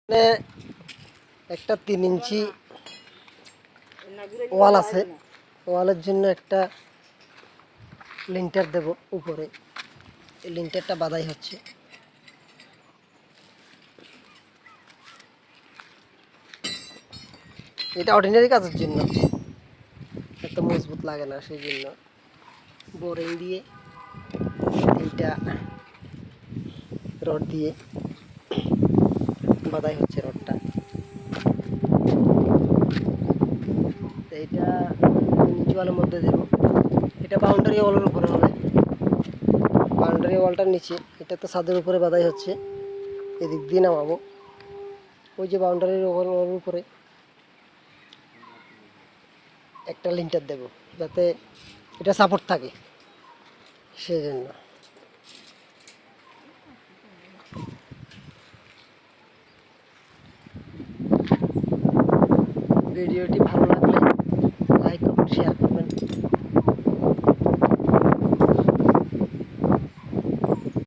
মানে একটা 3 ইঞ্চি ওয়াল আছে, ওয়ালের জন্য একটা লিন্টার দেব উপরে। এই লিন্টারটা বাঁধাই হচ্ছে। এটা অর্ডিনারি কাজের জন্য, এত মজবুত লাগে না, সেই জন্য বোরিং দিয়ে 3টা রড দিয়ে বাঁধাই হচ্ছে রডটা। এইটা নিচু ওয়ালের মধ্যে দেব। এটা বাউন্ডারি ওয়ালের উপরে হবে, বাউন্ডারি ওয়ালটার নিচে। এটা তো ছাদের উপরে বাঁধাই হচ্ছে, এদিক দিয়ে নামাবো। ওই যে বাউন্ডারির ওয়ালের উপরে একটা লিন্টার দেব, যাতে এটা সাপোর্ট থাকে, সেই জন্য। ভিডিওটি ভালো লাগে